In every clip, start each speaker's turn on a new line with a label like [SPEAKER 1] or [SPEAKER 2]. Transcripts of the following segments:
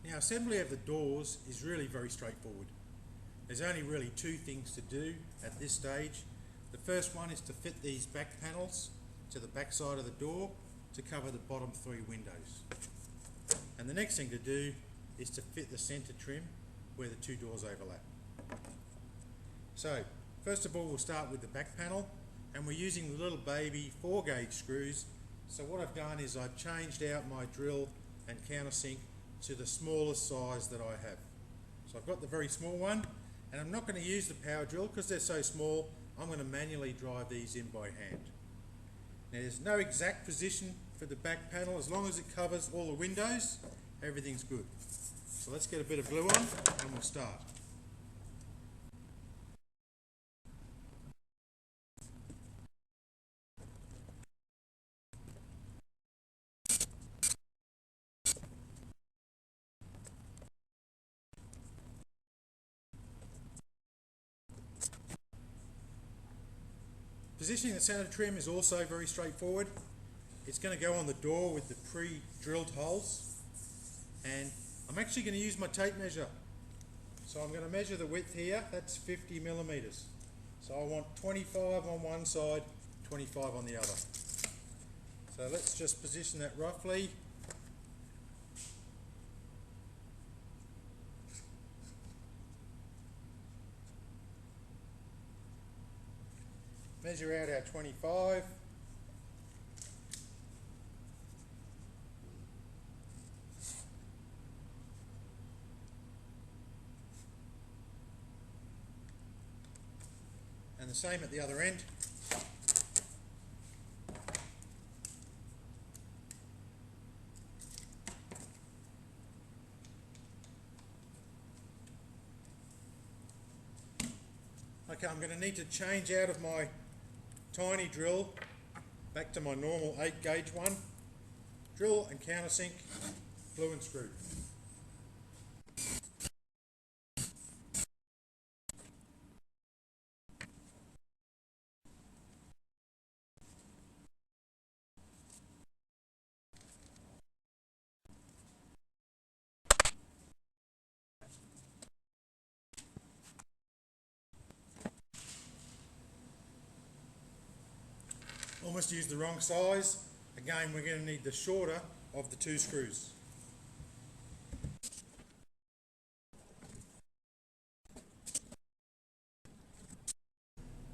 [SPEAKER 1] Now, assembly of the doors is really very straightforward. There's only really two things to do at this stage. The first one is to fit these back panels to the back side of the door to cover the bottom three windows. And the next thing to do is to fit the centre trim where the two doors overlap. So, first of all, we'll start with the back panel, and we're using the little baby 4-gauge screws. So what I've done is I've changed out my drill and countersink to the smallest size that I have. So I've got the very small one, and I'm not going to use the power drill because they're so small. I'm going to manually drive these in by hand. Now, there's no exact position for the back panel. As long as it covers all the windows, everything's good. So let's get a bit of glue on and we'll start. Positioning the centre trim is also very straightforward. It's going to go on the door with the pre-drilled holes, and I'm actually going to use my tape measure. So I'm going to measure the width here. That's 50 millimeters. So I want 25 on one side, 25 on the other. So let's just position that roughly. Measure out our 25. And the same at the other end. Okay, I'm going to need to change out of my tiny drill back to my normal 8-gauge one. Drill and countersink, glue and screw. Almost used the wrong size. Again, we're going to need the shorter of the two screws.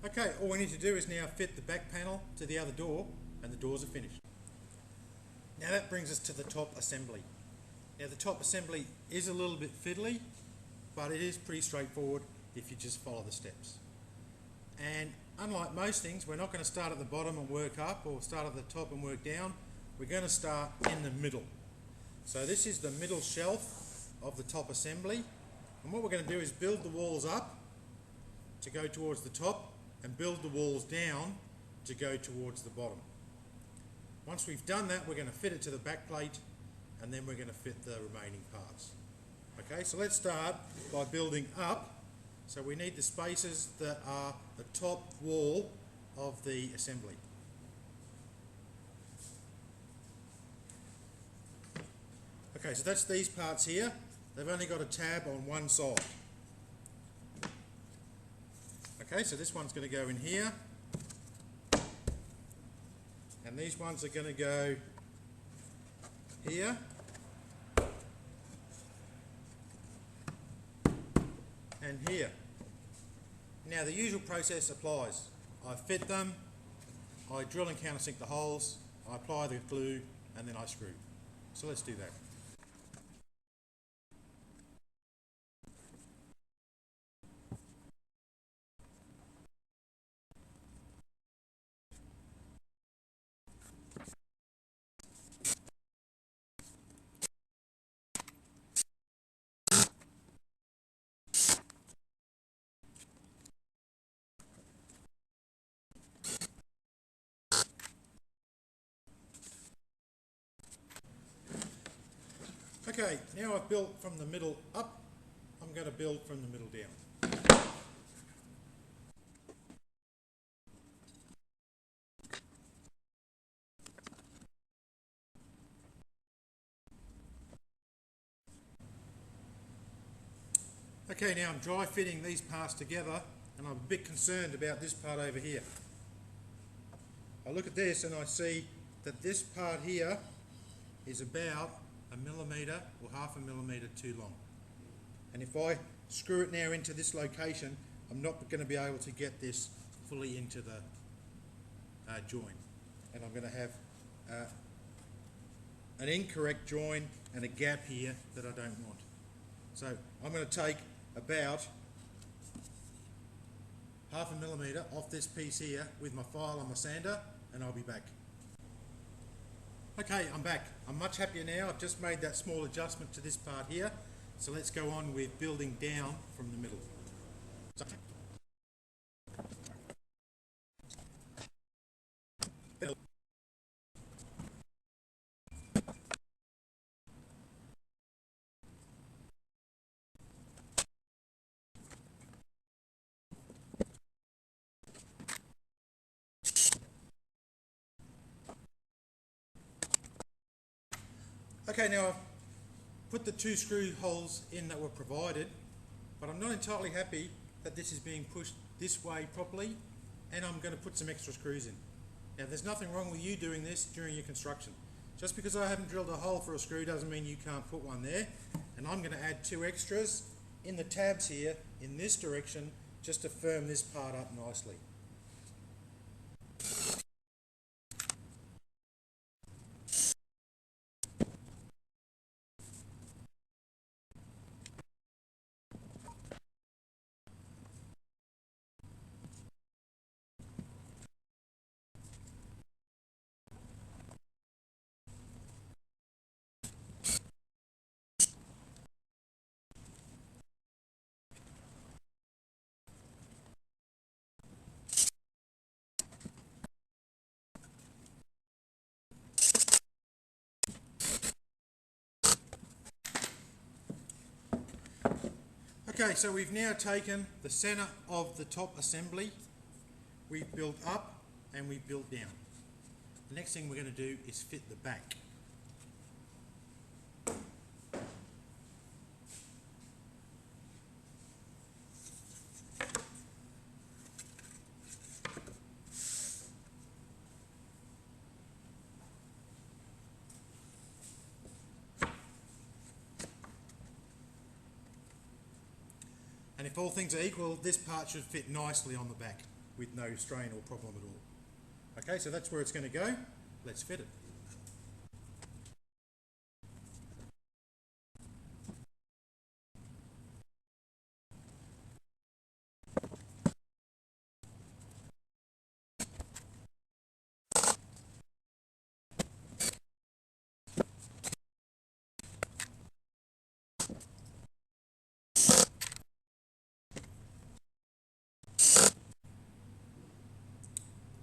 [SPEAKER 1] Okay, all we need to do is now fit the back panel to the other door, and the doors are finished. Now that brings us to the top assembly. Now the top assembly is a little bit fiddly, but it is pretty straightforward if you just follow the steps. And unlike most things, we're not going to start at the bottom and work up, or start at the top and work down. We're going to start in the middle. So this is the middle shelf of the top assembly. And what we're going to do is build the walls up to go towards the top, and build the walls down to go towards the bottom. Once we've done that, we're going to fit it to the back plate, and then we're going to fit the remaining parts. Okay, so let's start by building up. So we need the spaces that are the top wall of the assembly. Okay, so that's these parts here. They've only got a tab on one side. Okay, so this one's going to go in here. And these ones are going to go here. And here. Now the usual process applies. I fit them, I drill and countersink the holes, I apply the glue, and then I screw. So let's do that. Okay, now I've built from the middle up, I'm going to build from the middle down. Okay, now I'm dry fitting these parts together and I'm a bit concerned about this part over here. I look at this and I see that this part here is about 1mm or 1/2 millimetre too long. And if I screw it now into this location, I'm not going to be able to get this fully into the join. And I'm going to have an incorrect join and a gap here that I don't want. So I'm going to take about 1/2 millimetre off this piece here with my file and my sander, and I'll be back. Okay, I'm back. I'm much happier now. I've just made that small adjustment to this part here. So let's go on with building down from the middle. Okay, now I've put the 2 screw holes in that were provided, but I'm not entirely happy that this is being pushed this way properly, and I'm going to put some extra screws in. Now there's nothing wrong with you doing this during your construction. Just because I haven't drilled a hole for a screw doesn't mean you can't put one there, and I'm going to add 2 extras in the tabs here in this direction just to firm this part up nicely. Okay, so we've now taken the centre of the top assembly, we've built up and we've built down. The next thing we're going to do is fit the back. And if all things are equal, this part should fit nicely on the back with no strain or problem at all. Okay, so that's where it's going to go. Let's fit it.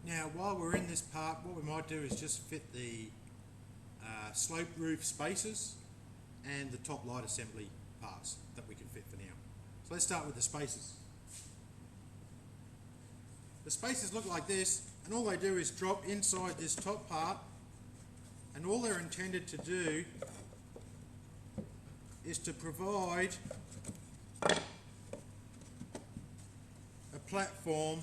[SPEAKER 1] Now, while we're in this part, what we might do is just fit the slope roof spaces and the top light assembly parts that we can fit for now. So let's start with the spaces. The spaces look like this, and all they do is drop inside this top part, and all they're intended to do is to provide a platform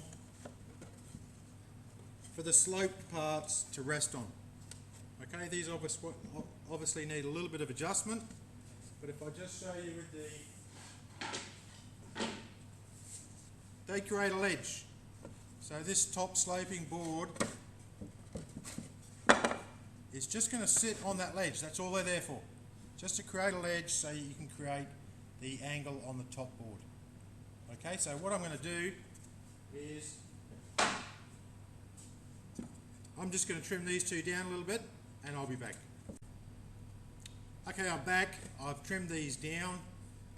[SPEAKER 1] for the sloped parts to rest on. Okay, these obviously need a little bit of adjustment, but if I just show you with they create a ledge. So this top sloping board is just going to sit on that ledge. That's all they're there for. Just to create a ledge so you can create the angle on the top board. Okay, so what I'm going to do is I'm just going to trim these 2 down a little bit and I'll be back. Okay, I'm back. I've trimmed these down.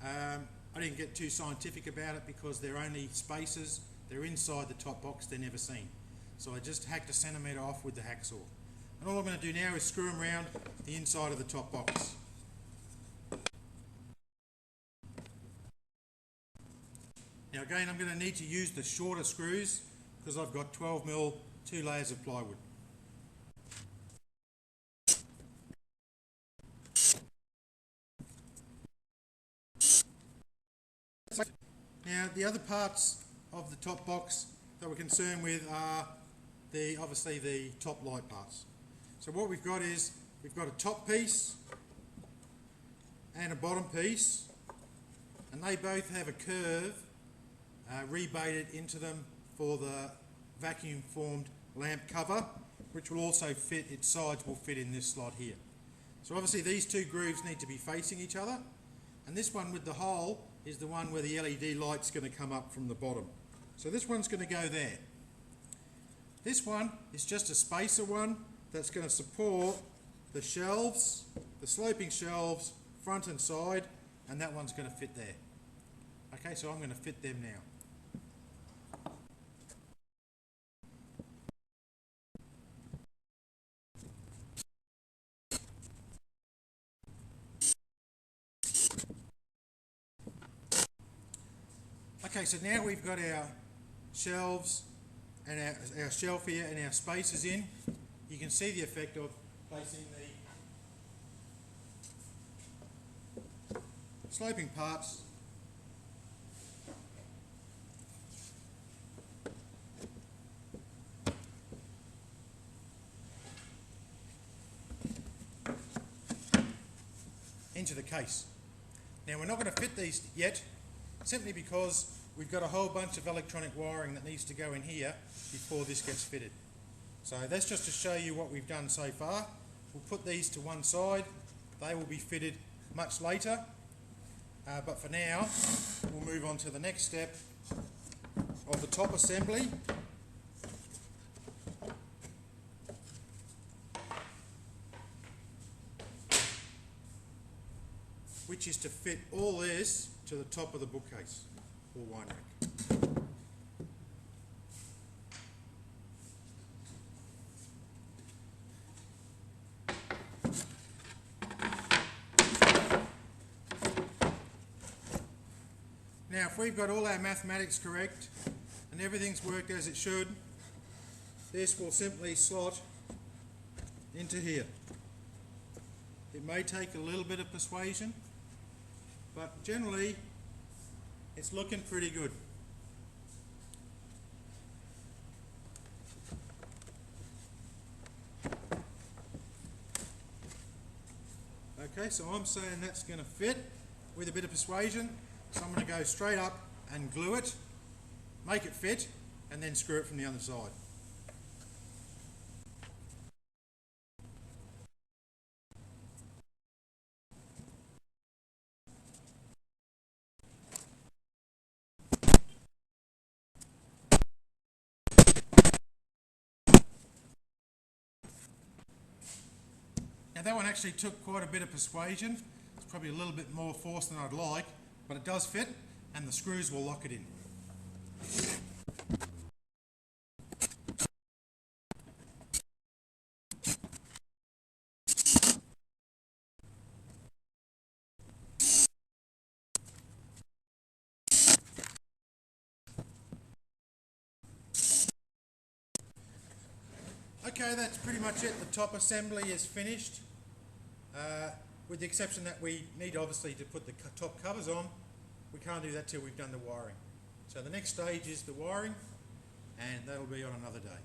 [SPEAKER 1] I didn't get too scientific about it because they're only spaces. They're inside the top box. They're never seen. So I just hacked 1 centimetre off with the hacksaw. And all I'm going to do now is screw them around the inside of the top box. Now again, I'm going to need to use the shorter screws because I've got 12mm 2 layers of plywood. Now the other parts of the top box that we're concerned with are obviously the top light parts. So what we've got is, we've got a top piece and a bottom piece, and they both have a curve rebated into them for the vacuum formed lamp cover, which will also fit, its sides will fit in this slot here. So obviously these two grooves need to be facing each other, and this one with the hole is the one where the LED light's going to come up from the bottom. So this one's going to go there. This one is just a spacer one that's going to support the shelves, the sloping shelves, front and side, and that one's going to fit there. Okay, so I'm going to fit them now. Okay, so now we've got our shelves and our shelf here and our spacers in. You can see the effect of placing the sloping parts into the case. Now we're not going to fit these yet, simply because we've got a whole bunch of electronic wiring that needs to go in here before this gets fitted. So that's just to show you what we've done so far. We'll put these to one side. They will be fitted much later, but for now we'll move on to the next step of the top assembly. Which is to fit all this to the top of the bookcase or wine rack. Now if we've got all our mathematics correct and everything's worked as it should, this will simply slot into here. It may take a little bit of persuasion, but generally it's looking pretty good. Okay, so I'm saying that's going to fit with a bit of persuasion, so I'm going to go straight up and glue it, make it fit, and then screw it from the other side. Now that one actually took quite a bit of persuasion. It's probably a little bit more force than I'd like, but it does fit and the screws will lock it in. Okay, that's pretty much it. The top assembly is finished, with the exception that we need obviously to put the top covers on. We can't do that till we've done the wiring. So the next stage is the wiring, and that'll be on another day.